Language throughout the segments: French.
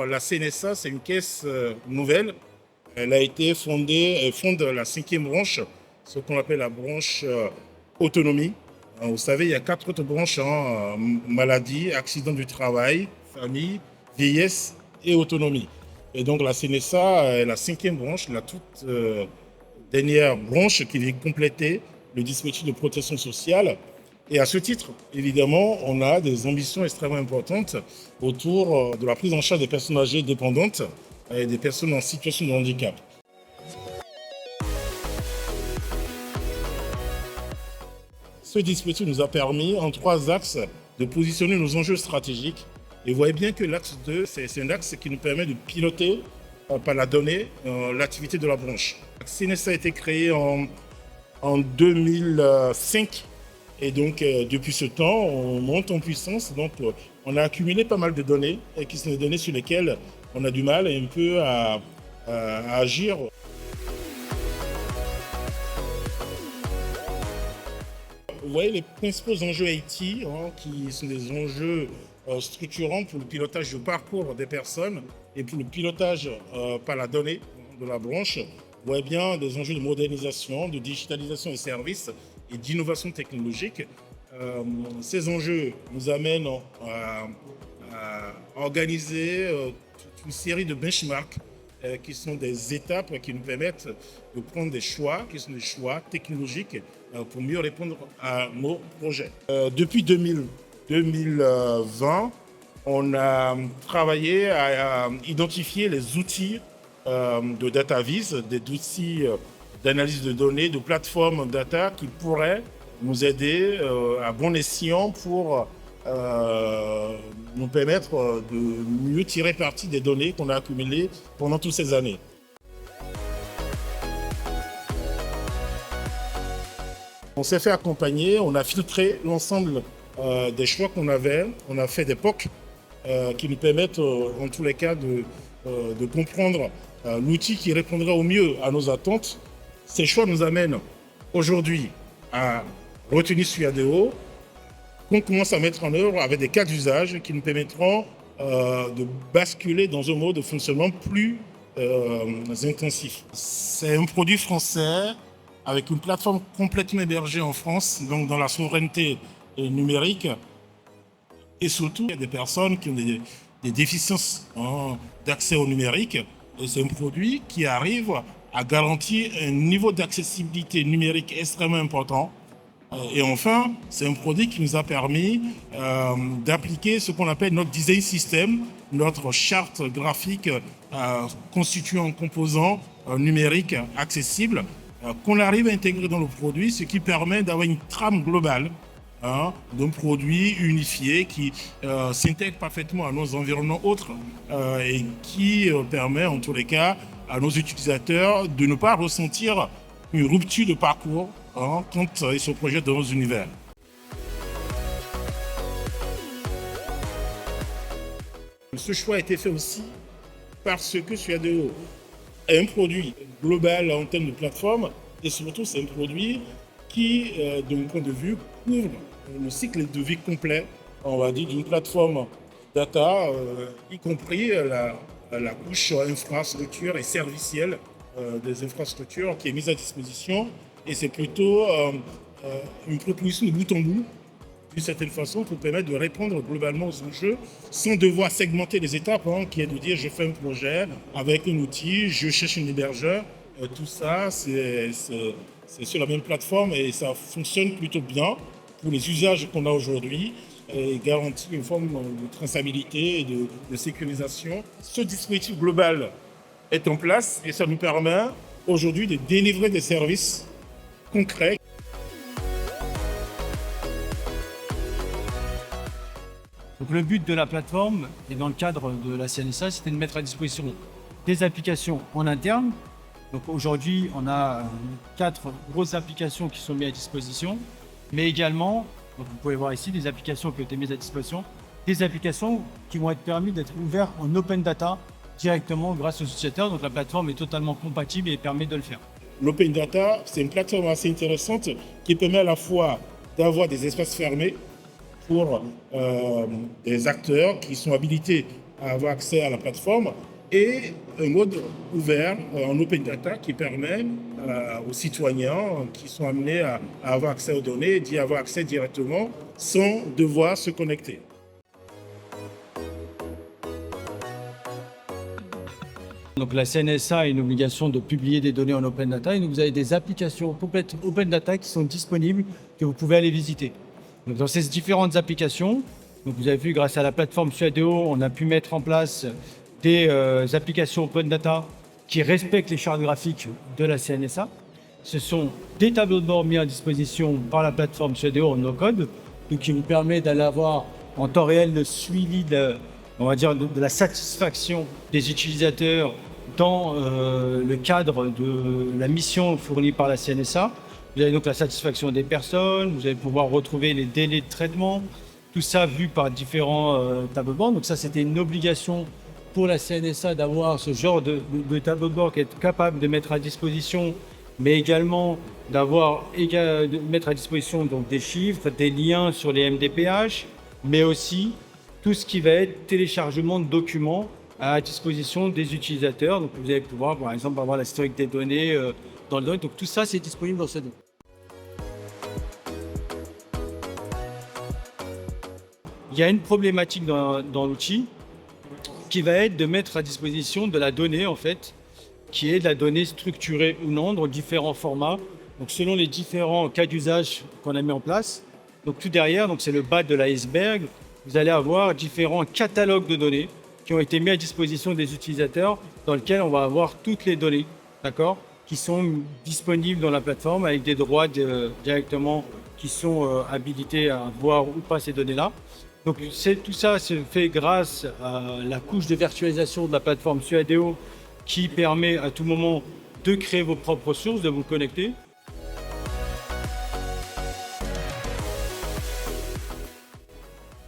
La CNSA, c'est une caisse nouvelle. Elle a été fondée, elle fonde la cinquième branche, ce qu'on appelle la branche autonomie. Vous savez, il y a 4 autres branches, maladie, accident du travail, famille, vieillesse et autonomie. Et donc la CNSA est la cinquième branche, la toute dernière branche qui vient compléter le dispositif de protection sociale. Et à ce titre, évidemment, on a des ambitions extrêmement importantes autour de la prise en charge des personnes âgées dépendantes et des personnes en situation de handicap. Ce dispositif nous a permis, en 3 axes, de positionner nos enjeux stratégiques. Et vous voyez bien que l'axe 2, c'est un axe qui nous permet de piloter par la donnée l'activité de la branche. CNSA a été créé en 2005. Et donc, depuis ce temps, on monte en puissance. Donc, on a accumulé pas mal de données, qui sont des données sur lesquelles on a du mal un peu à agir. Vous voyez les principaux enjeux IT, qui sont des enjeux structurants pour le pilotage du parcours des personnes et pour le pilotage par la donnée de la branche. Vous voyez bien des enjeux de modernisation, de digitalisation des services et d'innovation technologique. Ces enjeux nous amènent à organiser toute une série de benchmarks qui sont des étapes qui nous permettent de prendre des choix, qui sont des choix technologiques pour mieux répondre à nos projets. Depuis 2020, on a travaillé à identifier les outils de DataVis, des outils d'analyse de données, de plateformes data qui pourraient nous aider à bon escient pour nous permettre de mieux tirer parti des données qu'on a accumulées pendant toutes ces années. On s'est fait accompagner, on a filtré l'ensemble des choix qu'on avait, on a fait des POC qui nous permettent en tous les cas de comprendre l'outil qui répondrait au mieux à nos attentes. Ces choix nous amènent aujourd'hui à retenir Suadeo, qu'on commence à mettre en œuvre avec des cas d'usage qui nous permettront de basculer dans un mode de fonctionnement plus intensif. C'est un produit français avec une plateforme complètement hébergée en France, donc dans la souveraineté numérique. Et surtout, il y a des personnes qui ont des déficiences d'accès au numérique. Et c'est un produit qui arrive à garantir un niveau d'accessibilité numérique extrêmement important. Et enfin, c'est un produit qui nous a permis d'appliquer ce qu'on appelle notre design system, notre charte graphique constituée en composants numériques accessibles, qu'on arrive à intégrer dans le produit, ce qui permet d'avoir une trame globale d'un produit unifié qui s'intègre parfaitement à nos environnements autres et qui permet en tous les cas à nos utilisateurs de ne pas ressentir une rupture de parcours quand ils se projettent dans nos univers. Ce choix a été fait aussi parce que Suadeo est un produit global en termes de plateforme et surtout c'est un produit qui, de mon point de vue, couvre le cycle de vie complet, on va dire, d'une plateforme data, y compris la couche infrastructure et servicielle des infrastructures qui est mise à disposition. Et c'est plutôt une proposition de bout en bout, d'une certaine façon, pour permettre de répondre globalement aux enjeux sans devoir segmenter les étapes, qui est de dire je fais un projet avec un outil, je cherche un hébergeur. Tout ça, c'est sur la même plateforme et ça fonctionne plutôt bien pour les usages qu'on a aujourd'hui et garantit une forme de traçabilité et de sécurisation. Ce dispositif global est en place et ça nous permet aujourd'hui de délivrer des services concrets. Donc le but de la plateforme et dans le cadre de la CNSA, c'était de mettre à disposition des applications en interne. Donc aujourd'hui, on a 4 grosses applications qui sont mises à disposition, mais également, donc vous pouvez voir ici, des applications qui ont été mises à disposition, des applications qui vont être permises d'être ouvertes en open data directement grâce aux utilisateurs. Donc la plateforme est totalement compatible et permet de le faire. L'open data, c'est une plateforme assez intéressante qui permet à la fois d'avoir des espaces fermés pour des acteurs qui sont habilités à avoir accès à la plateforme, et un mode ouvert en open data qui permet aux citoyens qui sont amenés à avoir accès aux données d'y avoir accès directement sans devoir se connecter. Donc la CNSA a une obligation de publier des données en open data et donc vous avez des applications complètes open data qui sont disponibles que vous pouvez aller visiter. Donc dans ces différentes applications, donc vous avez vu grâce à la plateforme Suadeo, on a pu mettre en place des applications open data qui respectent les chartes graphiques de la CNSA. Ce sont des tableaux de bord mis à disposition par la plateforme Suadeo en no-code, donc qui vous permet d'aller avoir en temps réel le suivi on va dire de la satisfaction des utilisateurs dans le cadre de la mission fournie par la CNSA. Vous avez donc la satisfaction des personnes, vous allez pouvoir retrouver les délais de traitement, tout ça vu par différents tableaux de bord. Donc ça, c'était une obligation pour la CNSA d'avoir ce genre de tableau de bord qui est capable de mettre à disposition, mais également de mettre à disposition donc, des chiffres, des liens sur les MDPH, mais aussi tout ce qui va être téléchargement de documents à disposition des utilisateurs. Donc vous allez pouvoir, par exemple, avoir l'historique des données dans le doc. Donc tout ça, c'est disponible dans ce doc. Il y a une problématique dans l'outil qui va être de mettre à disposition de la donnée, en fait, qui est de la donnée structurée ou non dans différents formats. Donc selon les différents cas d'usage qu'on a mis en place. Donc tout derrière, donc c'est le bas de l'iceberg. Vous allez avoir différents catalogues de données qui ont été mis à disposition des utilisateurs dans lesquels on va avoir toutes les données, d'accord, qui sont disponibles dans la plateforme avec des droits directement qui sont habilités à voir ou pas ces données-là. Donc tout ça se fait grâce à la couche de virtualisation de la plateforme Suadeo qui permet à tout moment de créer vos propres sources, de vous connecter.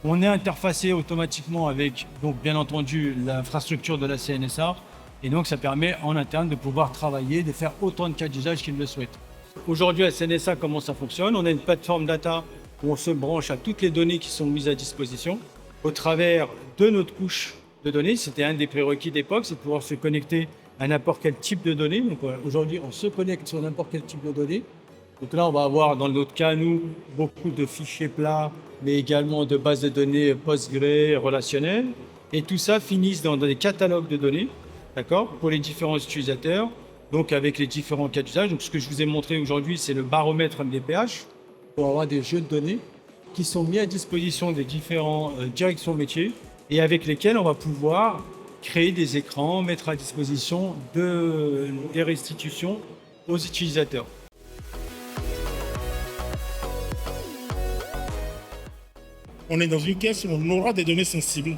On est interfacé automatiquement avec, donc, bien entendu, l'infrastructure de la CNSA. Et donc, ça permet en interne de pouvoir travailler, de faire autant de cas d'usage qu'ils le souhaitent. Aujourd'hui, à CNSA, comment ça fonctionne? On a une plateforme data où on se branche à toutes les données qui sont mises à disposition au travers de notre couche de données. C'était un des prérequis d'époque, c'est de pouvoir se connecter à n'importe quel type de données. Donc aujourd'hui, on se connecte sur n'importe quel type de données. Donc là, on va avoir, dans notre cas, nous, beaucoup de fichiers plats, mais également de bases de données Postgre relationnelles. Et tout ça finit dans des catalogues de données, d'accord, pour les différents utilisateurs, donc avec les différents cas d'usage. Donc ce que je vous ai montré aujourd'hui, c'est le baromètre MDPH, pour avoir des jeux de données qui sont mis à disposition des différentes directions métiers et avec lesquels on va pouvoir créer des écrans, mettre à disposition des restitutions aux utilisateurs. On est dans une caisse où on aura des données sensibles.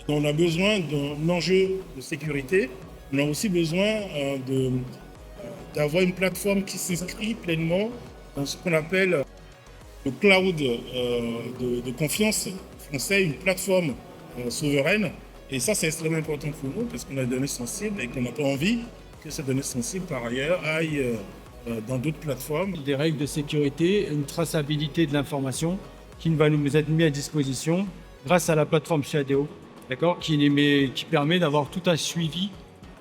Donc on a besoin d'un enjeu de sécurité. On a aussi besoin d'avoir une plateforme qui s'inscrit pleinement dans ce qu'on appelle le cloud de confiance français, une plateforme souveraine. Et ça, c'est extrêmement important pour nous parce qu'on a des données sensibles et qu'on n'a pas envie que ces données sensibles, par ailleurs, aillent dans d'autres plateformes. Des règles de sécurité, une traçabilité de l'information qui va nous être mis à disposition grâce à la plateforme Suadeo, d'accord, qui permet d'avoir tout un suivi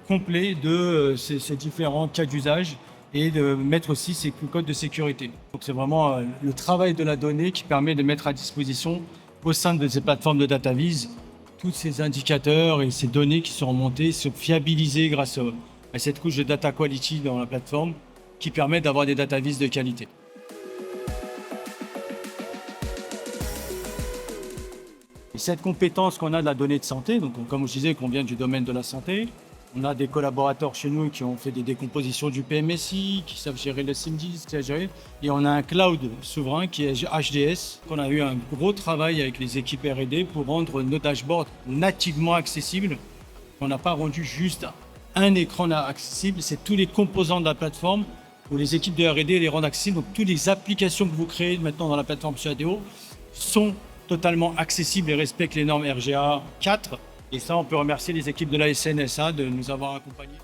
complet de ces différents cas d'usage et de mettre aussi ces codes de sécurité. Donc c'est vraiment le travail de la donnée qui permet de mettre à disposition au sein de ces plateformes de DataVis tous ces indicateurs et ces données qui sont remontées, sont fiabilisées grâce à cette couche de data quality dans la plateforme qui permet d'avoir des DataVis de qualité. Et cette compétence qu'on a de la donnée de santé, donc comme je disais qu'on vient du domaine de la santé, on a des collaborateurs chez nous qui ont fait des décompositions du PMSI, qui savent gérer le SIMDIS, qui savent gérer. Et on a un cloud souverain qui est HDS. On a eu un gros travail avec les équipes R&D pour rendre nos dashboards nativement accessibles. On n'a pas rendu juste un écran accessible, c'est tous les composants de la plateforme où les équipes de R&D les rendent accessibles. Donc toutes les applications que vous créez maintenant dans la plateforme Suadeo sont totalement accessibles et respectent les normes RGA 4. Et ça, on peut remercier les équipes de la CNSA de nous avoir accompagnés.